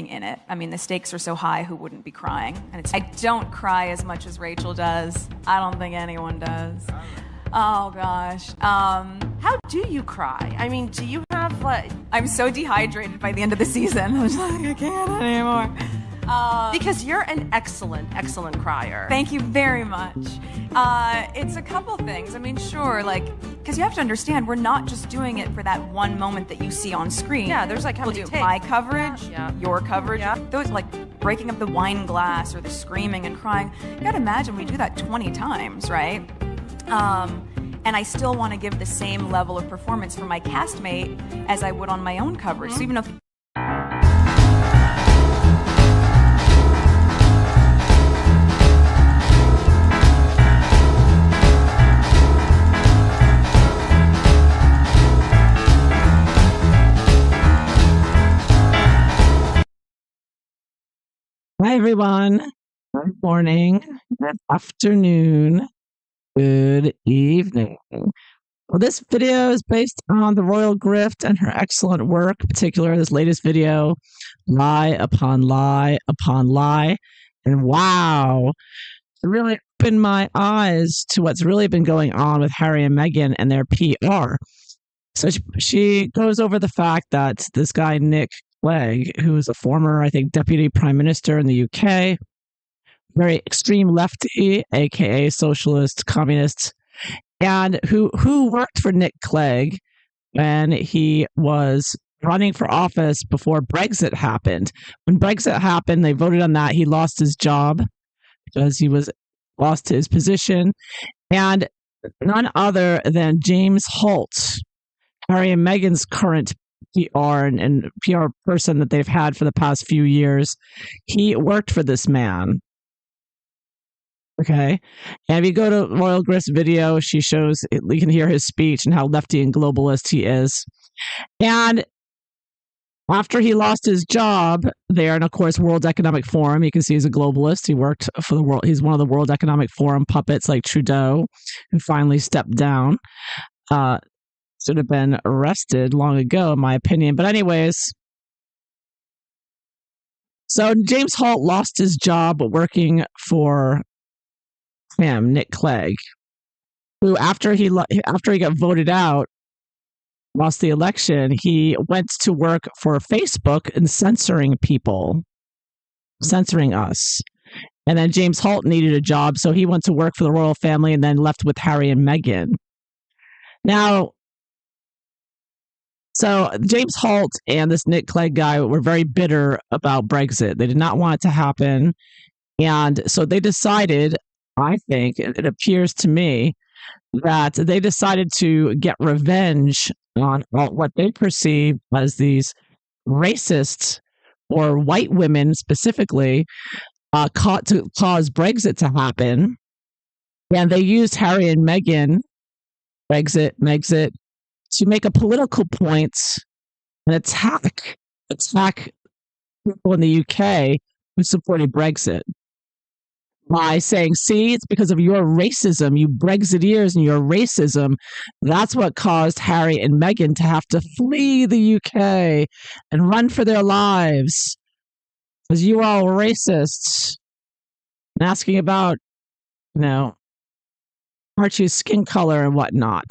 in it. I mean, the stakes are so high, who wouldn't be crying? And I don't cry as much as Rachel does. I don't think anyone does. Oh gosh. How do you cry? I mean, do you have like... I'm so dehydrated by the end of the season. I was like, I can't anymore. Because you're an excellent crier. Thank you very much. It's a couple things. I mean, sure, like, because you have to understand, we're not just doing it for that one moment that you see on screen. Yeah, there's like how many we'll do takes. my coverage, your coverage, yeah. Those like breaking up the wine glass or the screaming and crying. You gotta imagine we do that 20 times, right? And I still want to give the same level of performance for my castmate as I would on my own coverage. So even if Hi, everyone. Good morning, good afternoon, good evening. Well, this video is based on the Royal Grift and her excellent work, in particular this latest video, Lie Upon Lie Upon Lie. And wow, it really opened my eyes to what's really been going on with Harry and Meghan and their PR. So she goes over the fact that this guy, Nick Clegg, who is a former, I think, deputy prime minister in the UK, very extreme lefty, aka socialist, communist, and who worked for Nick Clegg when he was running for office before Brexit happened. When Brexit happened, they voted on that. He lost his job because he lost his position, and none other than James Holt, Harry and Meghan's current PR and PR person that they've had for the past few years, he worked for this man. Okay. And if you go to Royal Grift's video, she shows, you can hear his speech and how lefty and globalist he is. And after he lost his job there, and of course, World Economic Forum, you can see he's a globalist. He worked for the world. He's one of the World Economic Forum puppets like Trudeau, who finally stepped down. Should have been arrested long ago, in my opinion. But anyways, so James Holt lost his job working for him, Nick Clegg, who after he got voted out, lost the election, he went to work for Facebook and censoring people, censoring us. And then James Holt needed a job, so he went to work for the royal family and then left with Harry and Meghan. Now, so James Holt and this Nick Clegg guy were very bitter about Brexit. They did not want it to happen. And so they decided, I think, it appears to me, that they decided to get revenge on what they perceive as these racists, or white women specifically, caught to cause Brexit to happen. And they used Harry and Meghan, Megxit, to make a political point and attack people in the UK who supported Brexit by saying, see, it's because of your racism, you Brexiteers and your racism. That's what caused Harry and Meghan to have to flee the UK and run for their lives because you are all racists and asking about, Archie's skin color and whatnot.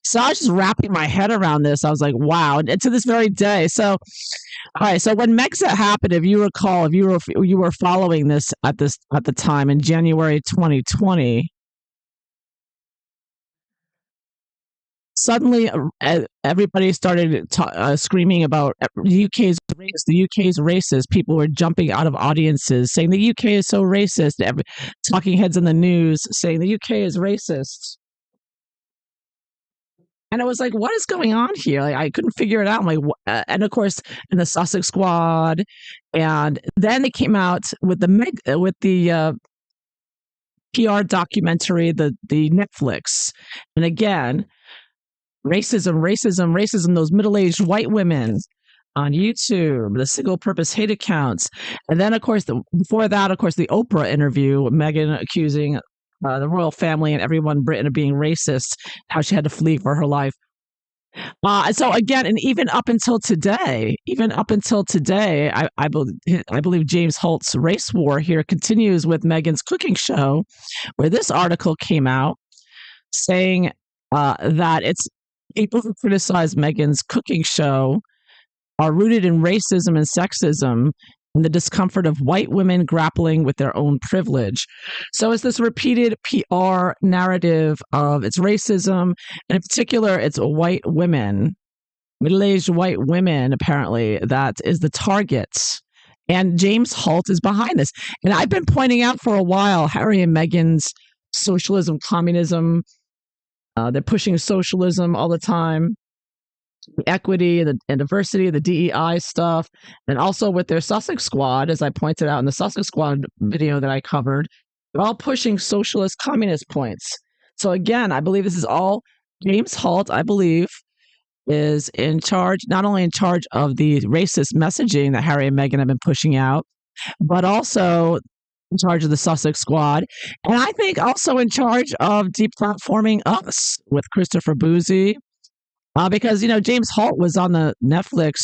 So I was just wrapping my head around this. I was like, wow. And to this very day. So, all right. So when Megxit happened, if you recall, if you were following this at the time in January 2020, suddenly everybody started screaming about the UK's racist. The UK's racist. People were jumping out of audiences saying the UK is so racist. Talking heads in the news saying the UK is racist. And it was like, what is going on here? Like, I couldn't figure it out. I'm like, and of course, in the Sussex Squad, and then they came out with the PR documentary, the Netflix, and again, racism, those middle-aged white women on YouTube, the single-purpose hate accounts. And then, of course, before that, of course, the Oprah interview, Meghan accusing the royal family and everyone in Britain of being racist, how she had to flee for her life. So again, and even up until today, I believe James Holt's race war here continues with Meghan's cooking show, where this article came out saying that it's people who criticize Meghan's cooking show are rooted in racism and sexism and the discomfort of white women grappling with their own privilege. So it's this repeated PR narrative of it's racism, and in particular, it's white women, middle-aged white women, apparently, that is the target. And James Holt is behind this. And I've been pointing out for a while Harry and Meghan's socialism, communism. They're pushing socialism all the time, equity and diversity, the DEI stuff, and also with their Sussex Squad, as I pointed out in the Sussex Squad video that I covered, they're all pushing socialist, communist points. So again, I believe this is all James Holt, I believe, is in charge, not only in charge of the racist messaging that Harry and Meghan have been pushing out, but also in charge of the Sussex Squad. And I think also in charge of deplatforming us with Christopher Boozy. Because, James Holt was on the Netflix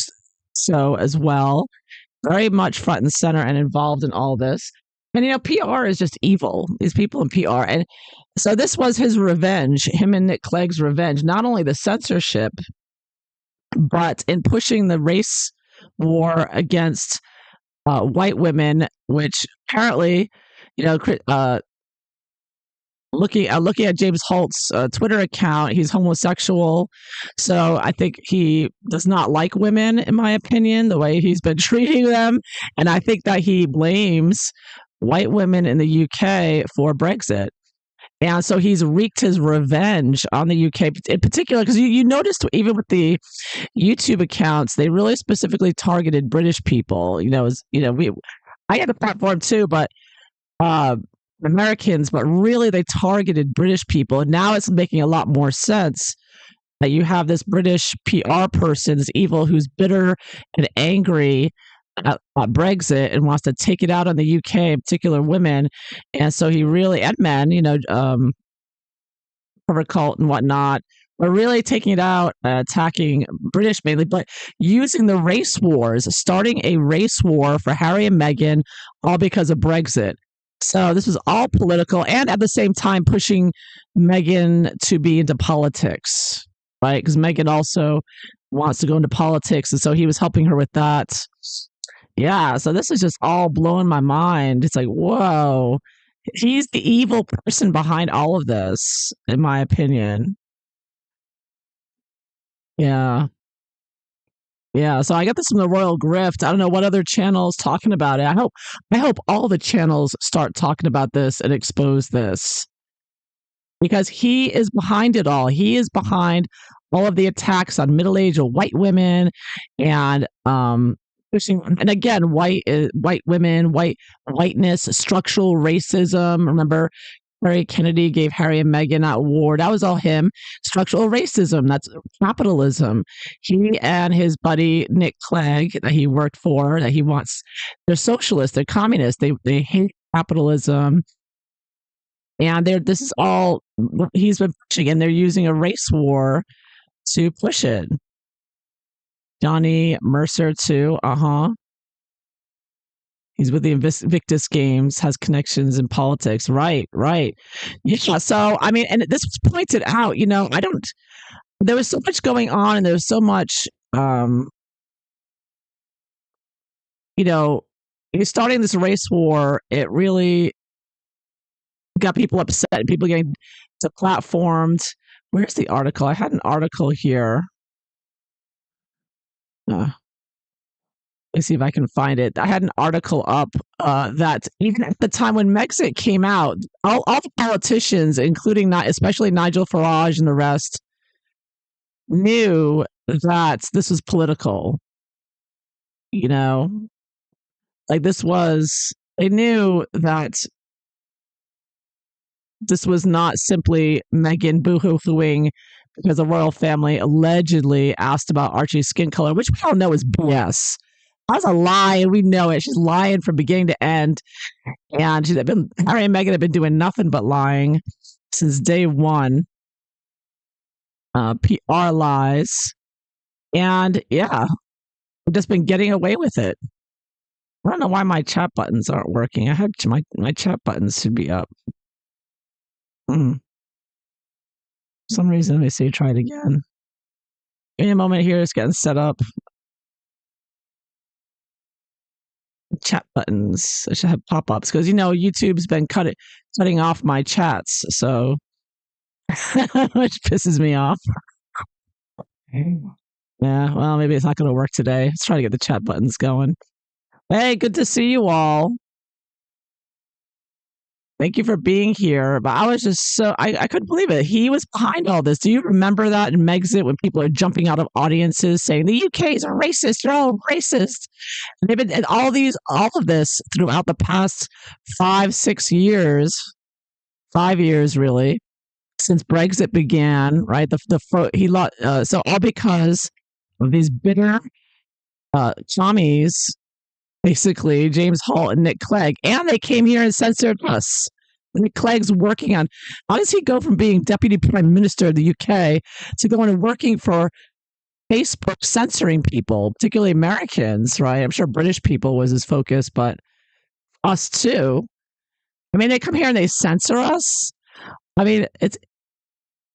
show as well, very much front and center and involved in all this. And, PR is just evil, these people in PR. And so this was his revenge, him and Nick Clegg's revenge, not only the censorship, but in pushing the race war against white women, which apparently, looking at James Holt's Twitter account, he's homosexual. So I think he does not like women, in my opinion, the way he's been treating them. And I think that he blames white women in the UK for Brexit. And so he's wreaked his revenge on the UK in particular, because you noticed even with the YouTube accounts, they really specifically targeted British people. I had a platform too, but Americans, but really they targeted British people. And now it's making a lot more sense that you have this British PR person, this evil, who's bitter and angry at Brexit and wants to take it out on the UK, in particular women. And so he really, and men, cover cult and whatnot, are really taking it out, attacking British mainly, but using the race wars, starting a race war for Harry and Meghan, all because of Brexit. So this was all political, and at the same time pushing Meghan to be into politics, right? Because Meghan also wants to go into politics, and so he was helping her with that. Yeah, so this is just all blowing my mind. It's like, whoa, he's the evil person behind all of this, in my opinion. Yeah. Yeah, so I got this from the Royal Grift. I don't know what other channels talking about it. I hope all the channels start talking about this and expose this, because he is behind it all. He is behind all of the attacks on middle-aged white women and pushing, and again, white women, whiteness, structural racism. Remember, Harry Kennedy gave Harry and Meghan that award. That was all him. Structural racism. That's capitalism. He and his buddy Nick Clegg, that he worked for, that he wants, they're socialists, they're communists, they hate capitalism. And this is all he's been pushing, and they're using a race war to push it. Johnny Mercer too. He's with the Invictus Games, has connections in politics. Right. Yeah. So, I mean, and this was pointed out, there was so much going on, and there was so much, you're starting this race war. It really got people upset, people getting deplatformed. Where's the article? I had an article here. Let's see if I can find it. I had an article up that even at the time when Megxit came out, all the politicians, including especially Nigel Farage and the rest, knew that this was political. Like they knew that this was not simply Meghan boo-hoo-hooing because the royal family allegedly asked about Archie's skin color, which we all know is BS. That was a lie, and we know it. She's lying from beginning to end. And Harry and Meghan have been doing nothing but lying since day one. PR lies. And yeah, I've just been getting away with it. I don't know why my chat buttons aren't working. I have my chat buttons should be up. For some reason, let me see, try it again. Give me a moment here, it's getting set up. Chat buttons. I should have pop-ups because YouTube's been cutting off my chats, so which pisses me off. Yeah, well, maybe it's not going to work today. Let's try to get the chat buttons going. Hey, good to see you all. Thank you for being here. But I was just I couldn't believe it. He was behind all this. Do you remember that in Megxit when people are jumping out of audiences saying the UK's a racist, you're all racist? And they've been and all of this throughout the past 5-6 years, 5 years really, since Brexit began, right? So all because of these bitter commies, basically James Holt and Nick Clegg, and they came here and censored us. Nick Clegg's working on how does he go from being deputy prime minister of the UK to going and working for Facebook censoring people, particularly Americans, right? I'm sure British people was his focus, but us too. I mean, they come here and they censor us. I mean, it's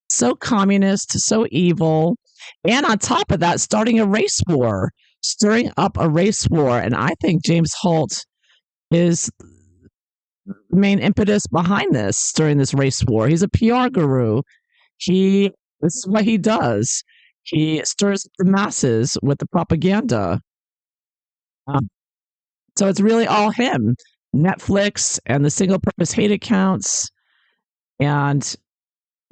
so communist, so evil. And on top of that, starting a race war, stirring up a race war. And I think James Holt is the main impetus behind this, during this race war. He's a PR guru. This is what he does. He stirs the masses with the propaganda. So it's really all him. Netflix and the single purpose hate accounts. And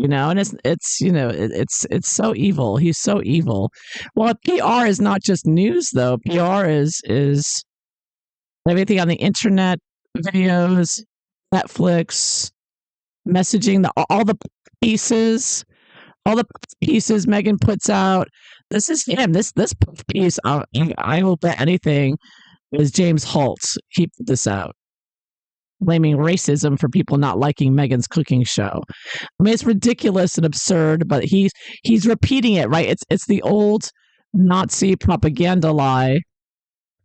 and it's so evil. He's so evil. Well, PR is not just news though. PR is everything on the internet, videos, Netflix, messaging, all the pieces Meghan puts out. This is him. This piece, I will bet anything, is James Holt. He put this out, blaming racism for people not liking Meghan's cooking show. I mean, it's ridiculous and absurd, but he's repeating it, right? It's the old Nazi propaganda lie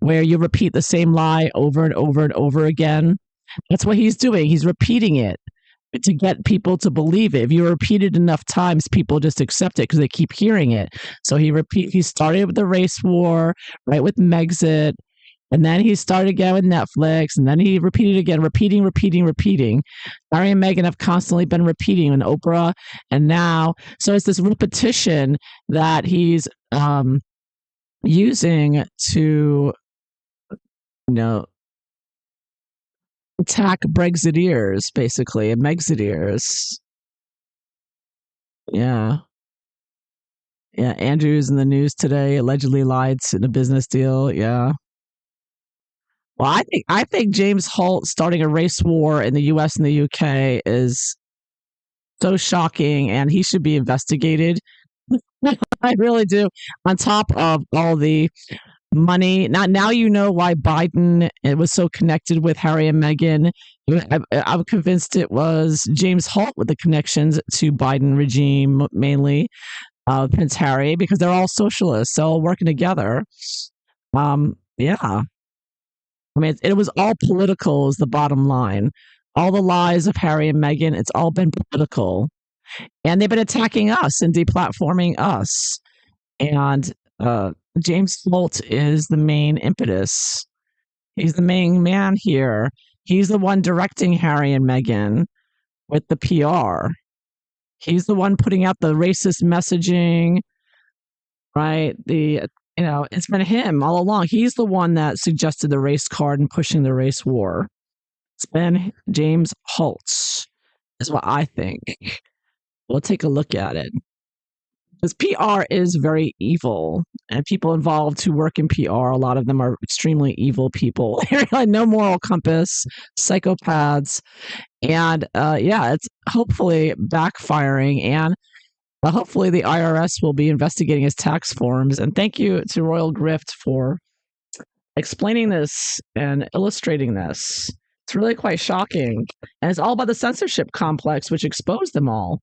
where you repeat the same lie over and over and over again. That's what he's doing. He's repeating it to get people to believe it. If you repeat it enough times, people just accept it because they keep hearing it. So he started with the race war, right, with Megxit. And then he started again with Netflix, and then he repeated again, repeating. Harry and Meghan have constantly been repeating on Oprah, and now, so it's this repetition that he's using to, attack Brexiteers, basically, and Megxiteers. Yeah. Yeah, Andrew's in the news today, allegedly lied in a business deal. Yeah. Well, I think James Holt starting a race war in the US and the UK is so shocking, and he should be investigated. I really do. On top of all the money, now you know why Biden was so connected with Harry and Meghan. I'm convinced it was James Holt with the connections to Biden regime, mainly Prince Harry, because they're all socialists, all working together. Yeah. I mean, it was all political is the bottom line. All the lies of Harry and Meghan, it's all been political. And they've been attacking us and deplatforming us. And James Holt is the main impetus. He's the main man here. He's the one directing Harry and Meghan with the PR. He's the one putting out the racist messaging, right? It's been him all along. He's the one that suggested the race card and pushing the race war. It's been James Holt, is what I think. We'll take a look at it. Because PR is very evil, and people involved who work in PR, a lot of them are extremely evil people. Like no moral compass, psychopaths, and it's hopefully backfiring, and hopefully the IRS will be investigating his tax forms. And thank you to Royal Grift for explaining this and illustrating this. It's really quite shocking, and it's all about the censorship complex which exposed them all.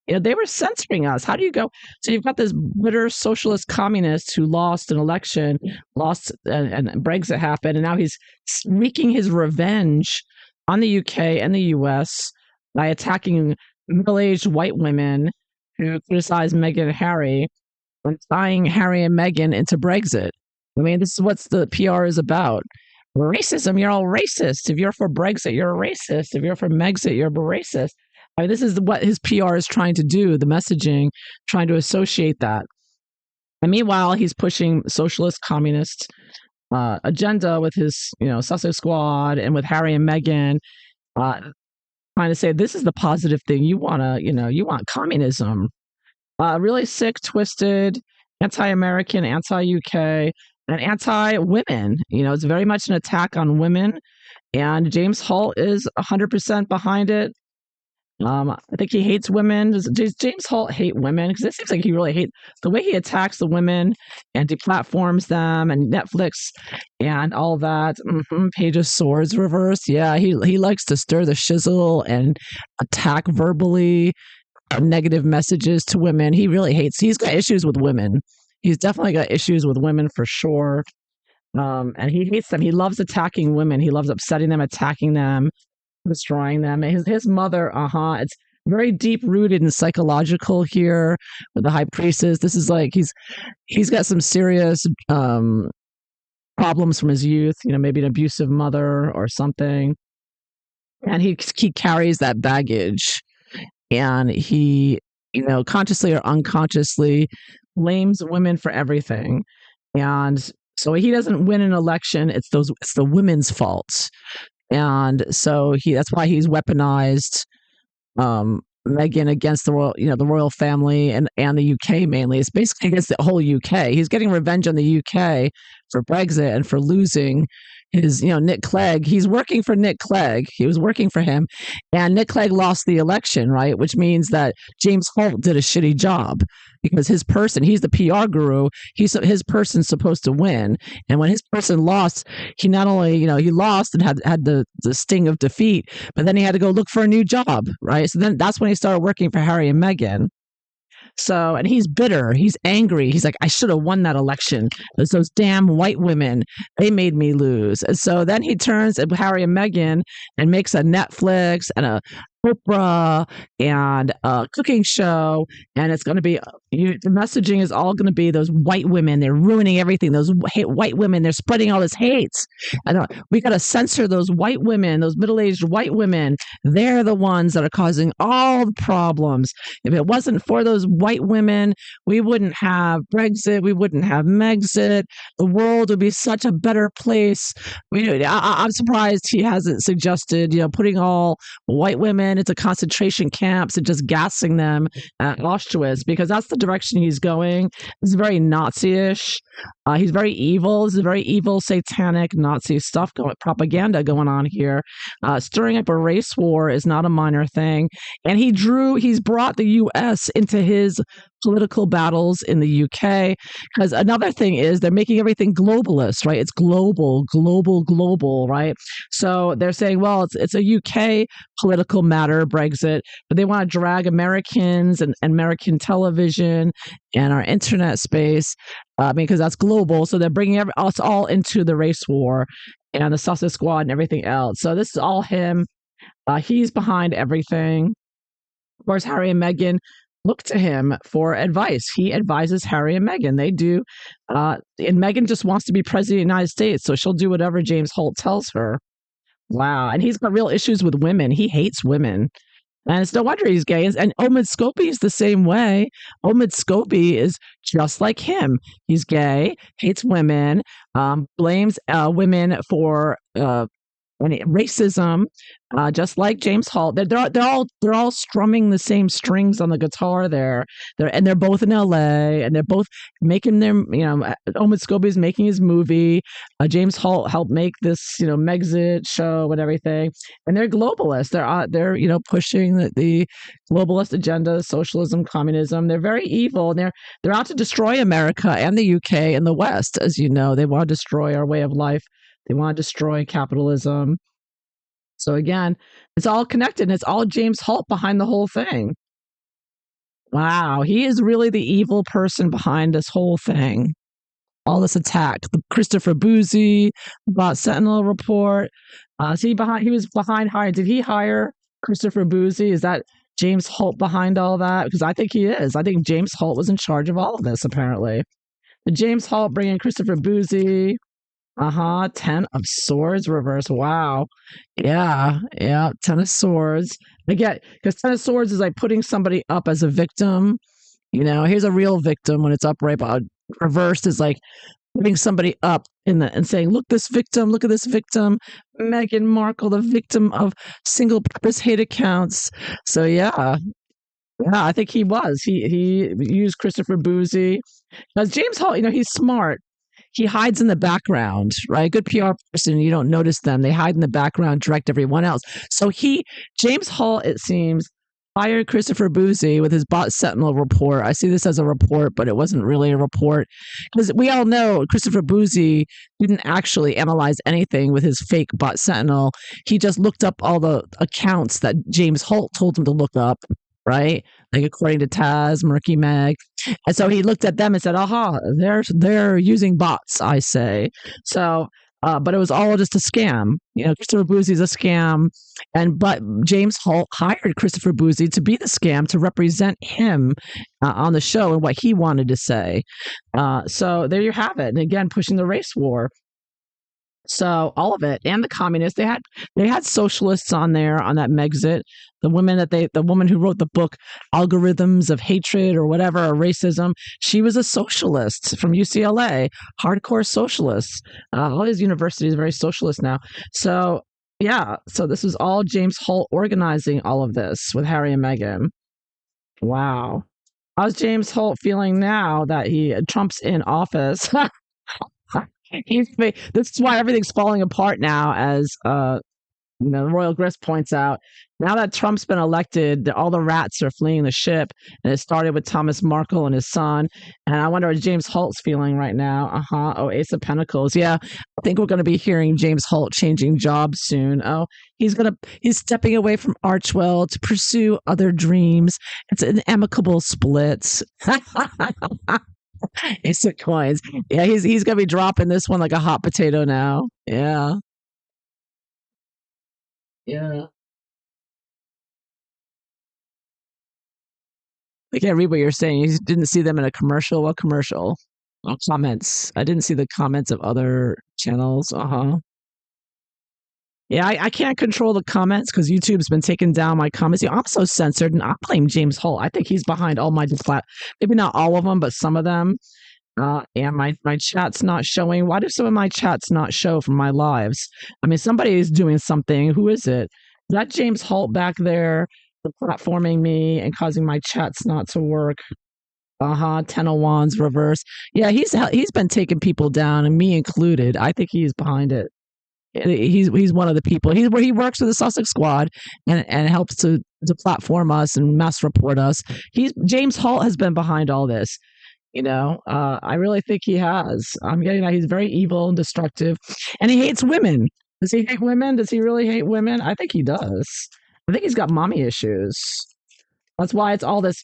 They were censoring us. How do you go? So you've got this bitter socialist communist who lost an election, lost, and Brexit happened, and now he's wreaking his revenge on the UK and the US by attacking middle-aged white women who criticize Meghan and Harry and tying Harry and Meghan into Brexit. I mean, this is what the PR is about. Racism, you're all racist. If you're for Brexit, you're a racist. If you're for Megxit, you're a racist. I mean, this is what his PR is trying to do, the messaging, trying to associate that. And meanwhile, he's pushing socialist communist agenda with his, Sussex Squad and with Harry and Meghan, trying to say this is the positive thing. You want communism. Really sick, twisted, anti-American, anti-UK, and anti-women. It's very much an attack on women, and James Holt is 100% behind it. I think he hates women. Does James Holt hate women? Because it seems like he really hates the way he attacks the women and deplatforms them, and Netflix and all that. Page of Swords reverse. Yeah, he likes to stir the shizzle and attack verbally negative messages to women. He really hates. He's got issues with women. He's definitely got issues with women for sure. And he hates them. He loves attacking women. He loves upsetting them, attacking them, destroying them. His mother, it's very deep rooted and psychological here with the high priestess. This is like he's got some serious problems from his youth, maybe an abusive mother or something. And he carries that baggage, and he, consciously or unconsciously blames women for everything. And so he doesn't win an election. It's the women's fault. And so that's why he's weaponized Meghan against the royal family and the UK mainly. It's basically against the whole UK. He's getting revenge on the UK for Brexit and for losing his, Nick Clegg. He's working for Nick Clegg. He was working for him, and Nick Clegg lost the election, right? Which means that James Holt did a shitty job because he's the PR guru. His person's supposed to win, and when his person lost, he not only he lost and had the sting of defeat, but then he had to go look for a new job, right? So then that's when he started working for Harry and Meghan. So, and he's bitter. He's angry. He's like, I should have won that election. It's those damn white women. They made me lose. And so then he turns at Harry and Meghan and makes a Netflix and a Oprah and a cooking show. And it's going to be, the messaging is all going to be those white women. They're ruining everything. Those white women, they're spreading all this hate. We got to censor those white women, those middle-aged white women. They're the ones that are causing all the problems. If it wasn't for those white women, we wouldn't have Brexit. We wouldn't have Megxit. The world would be such a better place. I'm surprised he hasn't suggested, putting all white women into concentration camps and just gassing them at Auschwitz, because that's the direction he's going. It's very Nazi-ish. He's very evil. This is very evil, satanic Nazi stuff, propaganda going on here. Stirring up a race war is not a minor thing. And he's brought the U.S. into his political battles in the UK, because another thing is they're making everything globalist, right? It's global, right? So they're saying, well, it's a UK political matter, Brexit, but they want to drag Americans and American television and our internet space because that's global. So they're bringing us all into the race war and the Sussex Squad and everything else. So this is all him. He's behind everything. Of course, Harry and Meghan look to him for advice. He advises Harry and Meghan. They do. And Meghan just wants to be president of the United States, so she'll do whatever James Holt tells her. Wow. And he's got real issues with women. He hates women. And it's no wonder he's gay. And Omid Scobie is the same way. Omid Scobie is just like him. He's gay, hates women, blames women for racism, just like James Holt. They're all strumming the same strings on the guitar there. They're both in LA, and they're both making their, Omid Scobie is making his movie. James Holt helped make this, Megxit show and everything. And they're globalists. They're pushing the globalist agenda, socialism, communism. They're very evil. And they're out to destroy America and the UK and the West. As you know, they want to destroy our way of life. They want to destroy capitalism. So again, it's all connected, and it's all James Holt behind the whole thing. Wow, he is really the evil person behind this whole thing. All this attack. The Christopher Boozy, about Sentinel report. Is he behind? He was behind hire. Did he hire Christopher Boozy? Is that James Holt behind all that? Because I think he is. I think James Holt was in charge of all of this. Apparently, did James Holt bring in Christopher Boozy? 10 of Swords reverse. Wow. Yeah. Yeah. 10 of Swords. I get because 10 of Swords is like putting somebody up as a victim. Here's a real victim when it's upright, but reversed is like putting somebody up and saying, look at this victim, Meghan Markle, the victim of single purpose hate accounts. So yeah. Yeah, I think he was. He used Christopher Boozy. As James Holt, he's smart. He hides in the background, right? Good PR person, you don't notice them. They hide in the background, direct everyone else. So James Holt, it seems, fired Christopher Boozy with his bot Sentinel report. I see this as a report, but it wasn't really a report. Because we all know Christopher Boozy didn't actually analyze anything with his fake bot Sentinel. He just looked up all the accounts that James Holt told him to look up, right? Like according to Taz, Murky Meg. And so he looked at them and said, aha, they're using bots, I say. So but it was all just a scam. Christopher Boozy's a scam. But James Holt hired Christopher Boozy to be the scam to represent him on the show and what he wanted to say. So there you have it. And again, pushing the race war. So all of it, and the communists, they had socialists on there on that Megxit. The woman who wrote the book Algorithms of Hatred or whatever, or Racism, she was a socialist from UCLA, hardcore socialist. All these universities are very socialist now. So yeah, so this was all James Holt organizing all of this with Harry and Meghan. Wow. How's James Holt feeling now that Trump's in office? This is why everything's falling apart now, as Royal Grist points out. Now that Trump's been elected, all the rats are fleeing the ship, and it started with Thomas Markle and his son. And I wonder what James Holt's feeling right now. Oh, Ace of Pentacles. Yeah, I think we're going to be hearing James Holt changing jobs soon. Oh, he's stepping away from Archwell to pursue other dreams. It's an amicable split. Ace of Coins. Yeah, he's gonna be dropping this one like a hot potato now. Yeah. Yeah. I can't read what you're saying. You didn't see them in a commercial. What commercial? Oh, comments. I didn't see the comments of other channels. Yeah, I can't control the comments because YouTube's been taking down my comments. I'm so censored, and I blame James Holt. I think he's behind all my maybe not all of them, but some of them. And my chat's not showing. Why do some of my chats not show from my lives? I mean, somebody is doing something. Who is it? Is that James Holt back there platforming me and causing my chats not to work? 10 of Wands reverse. Yeah, he's been taking people down, and me included. I think he's behind it. He's one of the people. He works with the Sussex Squad and helps to platform us and mass report us. James Holt has been behind all this. I really think he has. I'm getting that he's very evil and destructive, and he hates women. Does he hate women? Does he really hate women? I think he does. I think he's got mommy issues. That's why it's all this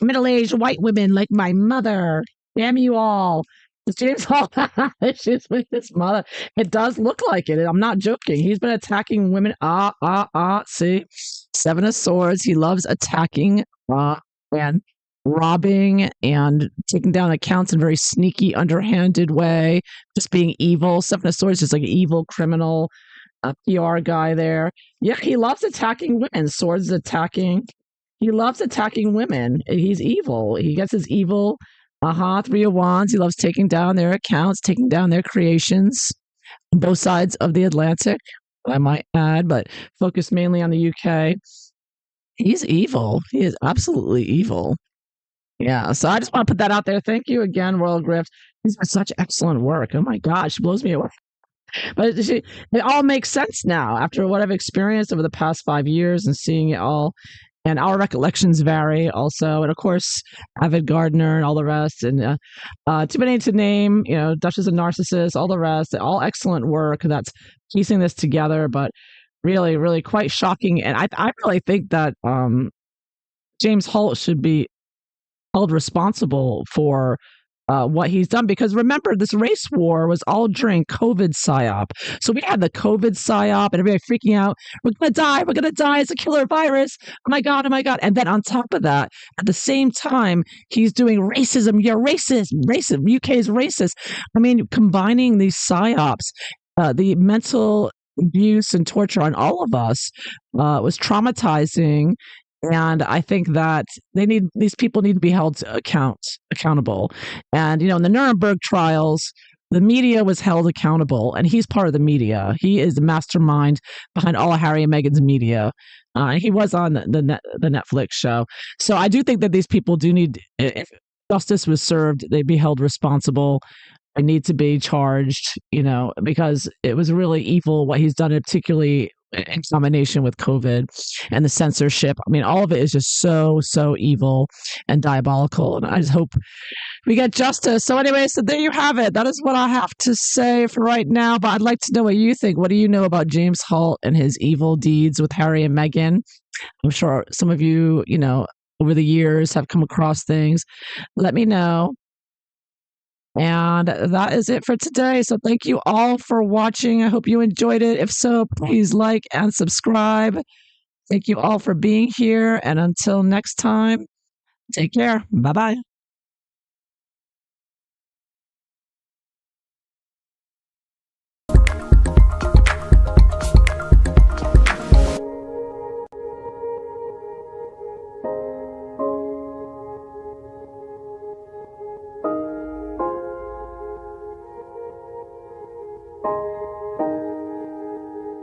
middle-aged white women like my mother. Damn you all. Does James Hall have issues with his mother? It does look like it. I'm not joking. He's been attacking women. See? 7 of Swords. He loves attacking and robbing and taking down accounts in a very sneaky, underhanded way. Just being evil. 7 of Swords is like an evil criminal, a PR guy there. Yeah, he loves attacking women. Swords is attacking. He loves attacking women. He's evil. He gets his evil. 3 of Wands. He loves taking down their accounts, taking down their creations on both sides of the Atlantic, I might add, but focus mainly on the UK. He's evil. He is absolutely evil. Yeah, so I just want to put that out there. Thank you again, Royal Grift. These are such excellent work. Oh my gosh, it blows me away. But it all makes sense now after what I've experienced over the past 5 years and seeing it all. And our recollections vary also. And of course, Avid Gardener and all the rest. And too many to name, Duchess of Narcissus, all the rest. All excellent work that's piecing this together, but really, really quite shocking. And I really think that James Holt should be held responsible for what he's done. Because remember, this race war was all during COVID psyop. So we had the COVID psyop and everybody freaking out. We're going to die. We're going to die. It's a killer virus. Oh my God. Oh my God. And then on top of that, at the same time, he's doing racism. You're racist. Racist. UK is racist. I mean, combining these psyops, the mental abuse and torture on all of us was traumatizing. And I think that these people need to be held to accountable. And in the Nuremberg trials, the media was held accountable, and he's part of the media. He is the mastermind behind all of Harry and Meghan's media. He was on the Netflix show. So I do think that these people do need, if justice was served, they'd be held responsible. They need to be charged, because it was really evil what he's done, particularly in combination with COVID and the censorship. I mean, all of it is just so, so evil and diabolical. And I just hope we get justice. So anyway, so there you have it. That is what I have to say for right now. But I'd like to know what you think. What do you know about James Holt and his evil deeds with Harry and Meghan? I'm sure some of you, over the years have come across things. Let me know. And that is it for today. So thank you all for watching. I hope you enjoyed it. If so, please like and subscribe. Thank you all for being here. And until next time, take care. Bye-bye.